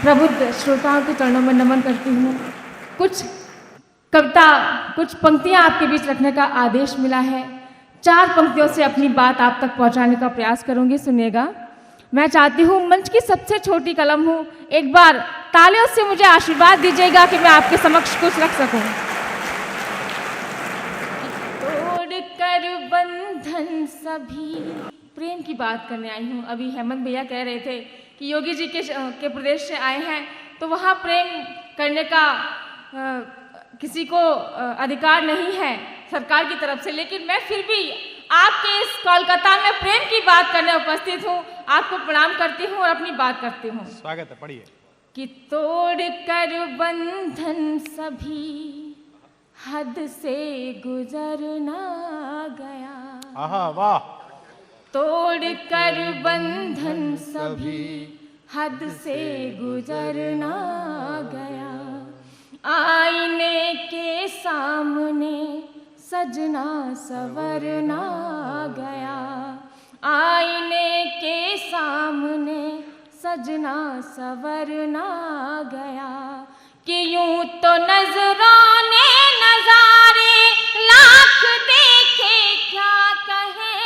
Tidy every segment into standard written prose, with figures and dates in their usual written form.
प्रबुद्ध श्रोताओं के चरणों में नमन करती हूँ। कुछ कविता, कुछ पंक्तियाँ आपके बीच रखने का आदेश मिला है। 4 पंक्तियों से अपनी बात आप तक पहुँचाने का प्रयास करूँगी, सुनिएगा। मैं चाहती हूँ, मंच की सबसे छोटी कलम हूँ, एक बार तालियों से मुझे आशीर्वाद दीजिएगा कि मैं आपके समक्ष कुछ रख सकूँ। तोड़ कर बंधन सभी, प्रेम की बात करने आई हूँ। अभी हेमंत भैया कह रहे थे कि योगी जी के प्रदेश से आए हैं तो वहाँ प्रेम करने का किसी को अधिकार नहीं है सरकार की तरफ से, लेकिन मैं फिर भी आपके इस कोलकाता में प्रेम की बात करने उपस्थित हूँ। आपको प्रणाम करती हूँ और अपनी बात करती हूँ। स्वागत है, पढ़िए। कि तोड़ कर बंधन सभी, हद से गुजर ना गया। आहा, वाह। तोड़ कर बंधन सभी, हद से गुजर ना गया। आईने के सामने सजना संवरना गया। आईने के सामने सजना संवरना गया। कि यूं तो नजराने नजारे लाख देखे क्या कहे।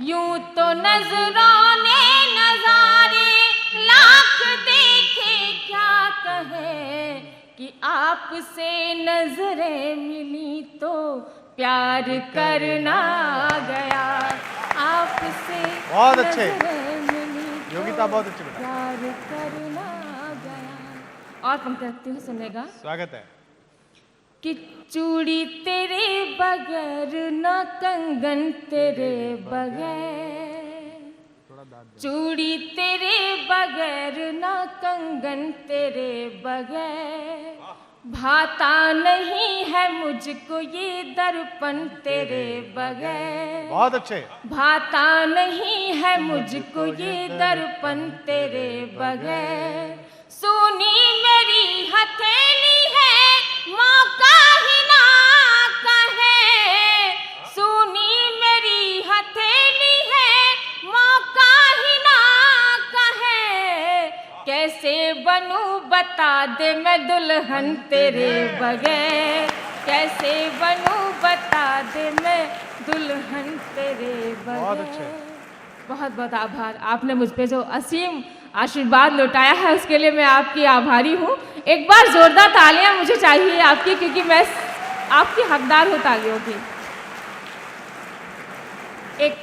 यूं तो नजराने नजारे लाख देखे क्या कहे। कि आपसे नजरें मिली तो प्यार करना गया। आपसे बहुत अच्छे, मिली योगिता बहुत अच्छी बेटा। प्यार करना गया। और पंक्ति रखती हूँ, सुनेगा। स्वागत है। कि चूड़ी तेरे बगैर न कंगन तेरे बगैर, चूड़ी तेरे बगैर न कंगन तेरे बगैर। भाता नहीं है मुझको ये दर्पण तेरे बगैर। बहुत अच्छे। भाता नहीं है मुझको ये दर्पण तेरे बगैर। सुनी मेरी हथेली है मौका ही ना कहे। सुनी मेरी हथेली है मौका ही ना कहे। कैसे बनूं बता दे मैं दुल्हन तेरे बगैर। कैसे बनूं बता दे मैं दुल्हन तेरे बगैर। बहुत अच्छे। बहुत बहुत आभार। आपने मुझ पे जो असीम आशीर्वाद लौटाया है उसके लिए मैं आपकी आभारी हूँ। एक बार जोरदार तालियां मुझे चाहिए आपकी, क्योंकि मैं आपकी हकदार हूँ तालियों की। एक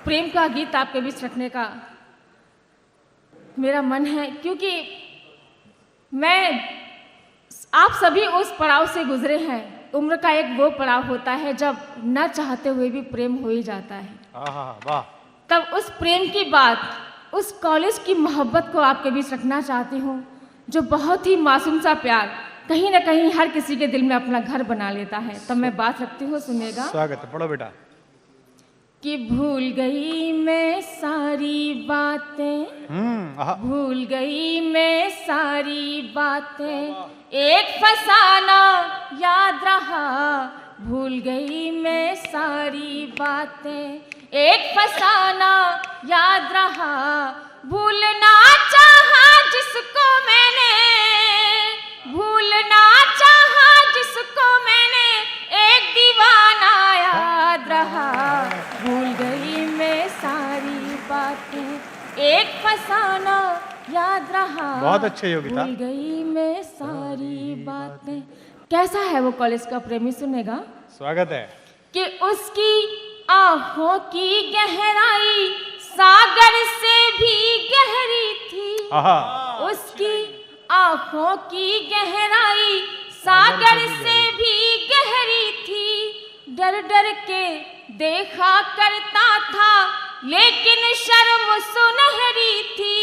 प्रेम का गीत आपके बीच रखने का मेरा मन है, क्योंकि मैं आप सभी उस पड़ाव से गुजरे हैं। उम्र का एक वो पड़ाव होता है जब न चाहते हुए भी प्रेम हो ही जाता है। वाह। तब उस प्रेम की बात, उस कॉलेज की मोहब्बत को आपके बीच रखना चाहती हूँ, जो बहुत ही मासूम सा प्यार कहीं ना कहीं हर किसी के दिल में अपना घर बना लेता है। तब मैं बात रखती हूँ, सुनिएगा। स्वागत है, पढ़ो बेटा। कि भूल गई मैं सारी बातें, भूल गई मैं सारी बातें। एक फसाना याद रहा, भूल गई मैं सारी बातें। एक फसाना याद रहा, भूलना चाहा जिसको मैंने, भूलना चाहा जिसको मैंने। एक दीवाना याद रहा, भूल गई मैं सारी बातें। एक फसाना याद रहा, बहुत अच्छे योगिता। भूल गई मैं सारी बातें। कैसा है वो कॉलेज का प्रेमी, सुनेगा। स्वागत है। कि उसकी आंखों की गहराई सागर से भी गहरी थी। उसकी आंखों की गहराई सागर से भी गहरी थी। डर डर के देखा करता था लेकिन शर्म सुनहरी थी।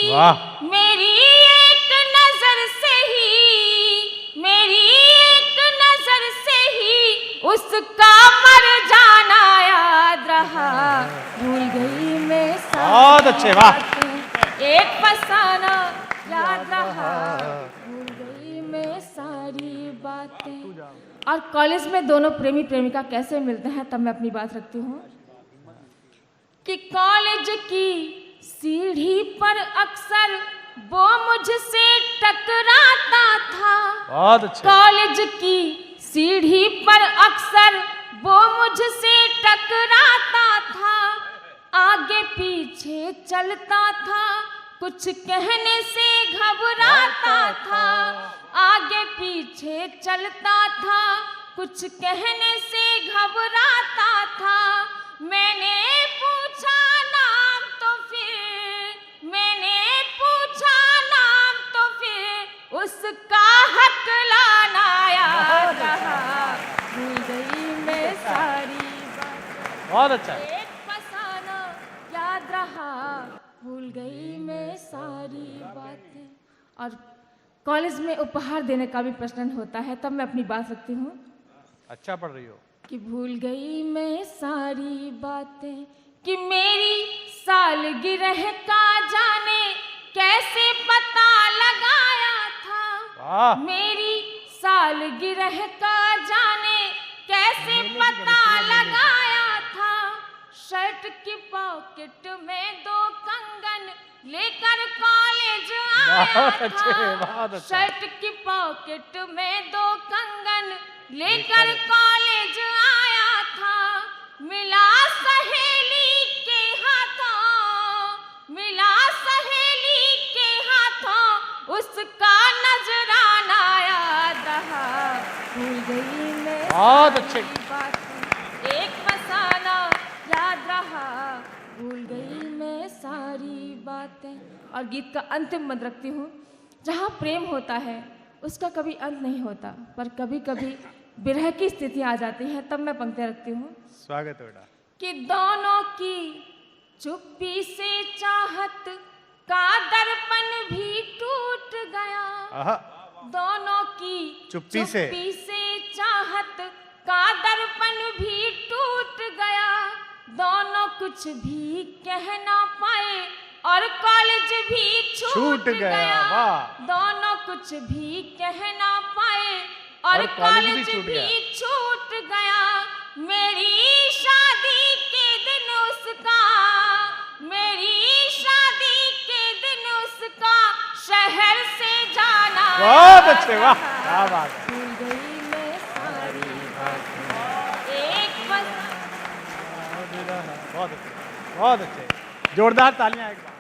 मेरी एक नजर से ही, मेरी एक नजर से ही उसका मर जाना याद रहा। भूल गई मैं बहुत अच्छे, वाह। एक फसाना याद रहा, भूल गई मैं सारी बातें। और कॉलेज में दोनों प्रेमी प्रेमिका कैसे मिलते हैं, तब मैं अपनी बात रखती हूँ। कि कॉलेज की सीढ़ी पर अक्सर वो मुझसे टकराता था। बहुत अच्छे। कॉलेज की सीढ़ी पर अक्सर वो मुझसे टकराता था। आगे पीछे चलता था, कुछ कहने से घबराता था। आगे पीछे चलता था, कुछ कहने से घबराता था। मैंने पूछा नाम तो फिर, मैंने पूछा नाम तो फिर उसका हक लाना याद रहा। भूल गई मैं सारी बातें। बहुत अच्छा है। एक फसाना याद रहा, भूल गई मैं सारी बातें। और कॉलेज में उपहार देने का भी प्रश्न होता है, तब मैं अपनी बात रखती हूँ अच्छा पढ़ रही हो। कि भूल गई मैं सारी बातें कि मेरी सालगिरह का जाने कैसे पता लगाया था। वाह। मेरी सालगिरह का जाने कैसे पता लगाया था। शर्ट की पॉकेट में 2 कंगन लेकर कॉलेज आया बहुत अच्छे, बहुत था। अच्छा। शर्ट की पॉकेट में 2 कंगन लेकर कॉलेज आया था। मिला सहेली के हाथों, मिला सहेली के हाथों उसका नजराना याद रहा। भूल गई मैं बहुत अच्छे। सारी बातें। एक फसाना याद रहा, भूल गई मैं सारी बातें। और गीत का अंतिम मत रखती हूँ। जहाँ प्रेम होता है उसका कभी अंत नहीं होता, पर कभी कभी विरह की स्थिति आ जाती है, तब मैं पंक्तियाँ रखती हूँ स्वागत है बेटा। कि दोनों की चुप्पी से चाहत का दर्पण भी टूट गया। आहा। दोनों की चुप्पी से चाहत का दर्पण भी टूट गया। दोनों कुछ भी कह ना पाए और कॉलेज भी छूट गया। वाह। दोनों कुछ भी कह ना पाए और कॉलेज भी छूट गया। मेरी शादी के दिन उसका, मेरी शादी के दिन उसका शहर से जाना। बहुत अच्छे। वाह, क्या बात है। भूल गई मैं सारी बातें। एक बस। बहुत अच्छे, बहुत अच्छे। जोरदार तालियां एक बार।